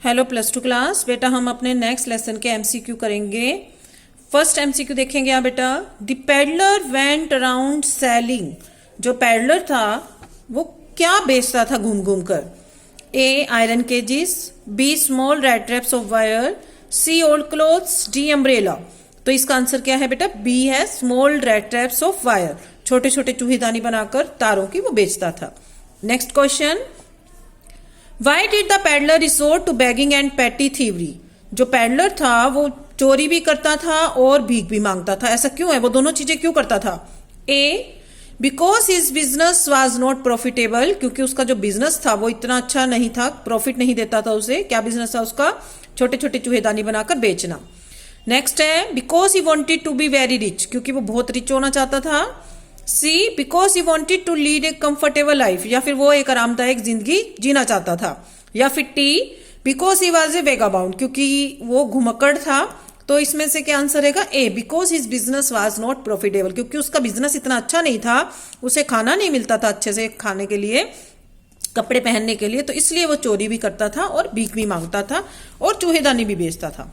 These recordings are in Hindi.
हेलो प्लस टू क्लास बेटा, हम अपने नेक्स्ट लेसन के एमसीक्यू करेंगे। फर्स्ट एमसीक्यू देखेंगे आप बेटा। The peddler went around selling. जो पेडलर था वो क्या बेचता था घूम घूम कर? A iron cages, B small rat traps of wire, C old clothes, D umbrella. तो इसका आंसर क्या है बेटा? बी है small rat traps of wire. छोटे छोटे चूहीदानी बनाकर तारों की वो बेचता था। Next question, why did the peddler resort to begging and petty thievery? जो पैडलर था वो चोरी भी करता था और भीख भी मांगता था। ऐसा क्यों है? वो दोनों चीजें क्यों करता था? A because his business was not profitable, क्योंकि उसका जो बिजनेस था वो इतना अच्छा नहीं था, प्रॉफिट नहीं देता था उसे। क्या बिजनेस था उसका? छोटे छोटे चूहेदानी बनाकर बेचना। नेक्स्ट है because he wanted to be very rich, क्योंकि वो बहुत रिच होना चाहता था। C because he wanted to lead a comfortable life, या फिर वो एक आरामदायक जिंदगी जीना चाहता था। या फिर D because he was a vagabond, क्योंकि वो घुमक्कड़ था। तो इसमें से क्या आंसर रहेगा? A because his business was not profitable, क्योंकि उसका बिजनेस इतना अच्छा नहीं था, उसे खाना नहीं मिलता था अच्छे से खाने के लिए, कपड़े पहनने के लिए, तो इसलिए वो चोरी भी करता था और भीख भी मांगता था और चूहेदानी भी बेचता था।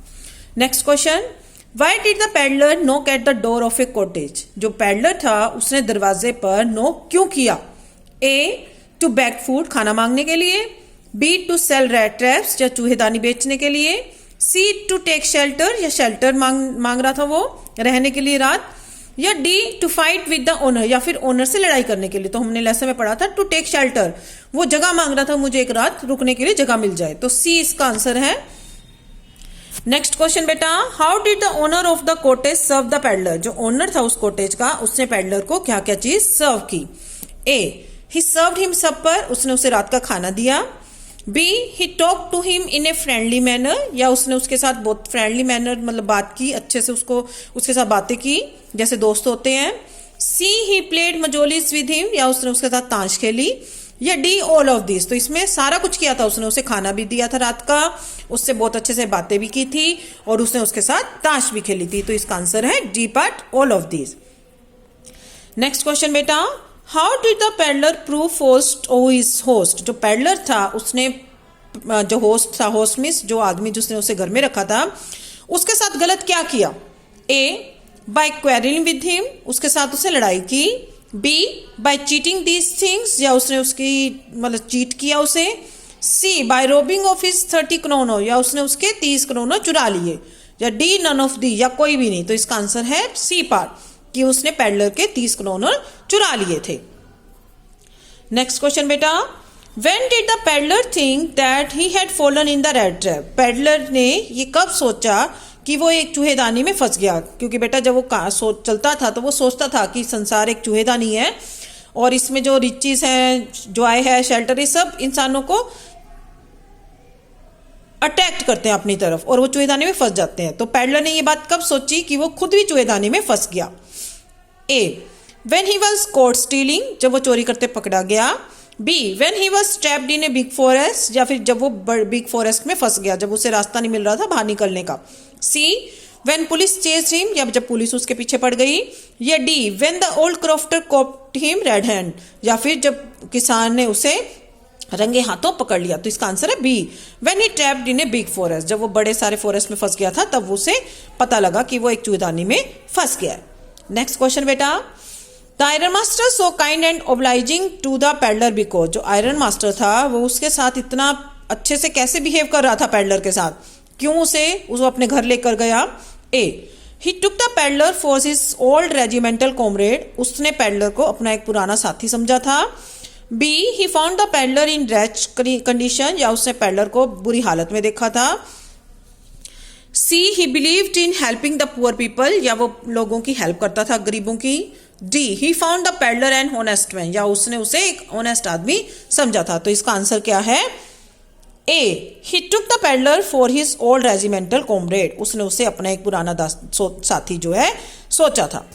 Next question, why did the peddler knock at the door of A cottage? जो पैडलर था उसने दरवाजे पर नॉक क्यों किया? ए टू बैग फूड, खाना मांगने के लिए, B to sell rat traps, या चूहेदानी बेचने के लिए, सी टू टेक शेल्टर, या शेल्टर मांग रहा था वो रहने के लिए रात, या D to fight with the owner, या फिर ओनर से लड़ाई करने के लिए। तो हमने लेसन में पढ़ा था टू टेक शेल्टर, वो जगह मांग रहा था, मुझे एक रात रुकने के लिए जगह मिल जाए। तो सी इसका आंसर है। नेक्स्ट क्वेश्चन बेटा, how did the owner of the cottage serve the peddler? जो ओनर था उस कॉटेज का, उसने पैडलर को क्या क्या चीज सर्व की? ए ही सर्व्ड हिम सपर, उसने उसे रात का खाना दिया। B he talk to him in a friendly manner, या उसने उसके साथ बहुत फ्रेंडली मैनर मतलब बात की, अच्छे से उसके साथ बातें की जैसे दोस्त होते हैं। सी ही प्लेड मजोलीज विद हिम, या उसने उसके साथ ताश खेली, या डी ऑल ऑफ दिस। तो इसमें सारा कुछ किया था उसने, उसे खाना भी दिया था रात का, उससे बहुत अच्छे से बातें भी की थी और उसने उसके साथ ताश भी खेली थी। तो इसका आंसर है D part, all of this. Next question बेटा, how did the peddler prove host to his host? जो पैडलर था उसने जो होस्ट था, होस्ट मीन्स जो आदमी जिसने उसे घर में रखा था, उसके साथ गलत क्या किया? A by quarrelling with him, उसके साथ उसे लड़ाई की। B by cheating these things, या उसने उसकी मतलब चीट किया उसे। C by robbing of his 30 kronor, या उसने उसके 30 क्रोनो चुरा लिए। या डी नन ऑफ दी, या कोई भी नहीं। तो इसका आंसर है सी पार्ट, कि उसने पैडलर के 30 क्रोनो चुरा लिए थे। नेक्स्ट क्वेश्चन बेटा, when did the peddler think that he had fallen in the red trap? Peddler ने ये कब सोचा कि वो एक चूहेदानी में फंस गया? क्योंकि बेटा जब वो चलता था तो वो सोचता था कि संसार एक चूहेदानी है और इसमें जो रिचेस हैं, जॉय है, शेल्टर, ये सब इंसानों को अटैक्ट करते हैं अपनी तरफ और वो चूहेदानी में फंस जाते हैं। तो पैडलर ने ये बात कब सोची कि वो खुद भी चूहेदानी में फंस गया? A when he was caught stealing, जब वो चोरी करते पकड़ा गया। B when he was trapped in a big forest, या फिर जब वो बिग फॉरेस्ट में फंस गया, जब उसे रास्ता नहीं मिल रहा था बाहर निकलने का। C when police chased him, या जब पुलिस उसके पीछे पड़ गई। या D when the old crofter caught him red hand, या फिर जब किसान ने उसे रंगे हाथों पकड़ लिया। तो इसका आंसर है B when he trapped in a big forest, जब वो बड़े सारे फॉरेस्ट में फंस गया था तब उसे पता लगा कि वो एक चूहेदानी में फंस गया है। नेक्स्ट क्वेश्चन बेटा, the iron master so kind and obliging to the peddler because? जो आयरन मास्टर था वो उसके साथ इतना अच्छे से कैसे बिहेव कर रहा था पैडलर के साथ? क्यों उसको अपने घर लेकर गया? A he took the peddler for his old regimental comrade, उसने पैडलर को अपना एक पुराना साथी समझा था। B he found the peddler in wretched condition, या उसने पैडलर को बुरी हालत में देखा था। C he believed in helping the poor people, या वो लोगों की हेल्प करता था, गरीबों की। D he found the peddler an honest man, या उसने उसे एक ऑनेस्ट आदमी समझा था। तो इसका आंसर क्या है? A he took the peddler for his old regimental comrade, उसने उसे अपना एक पुराना साथी जो है सोचा था।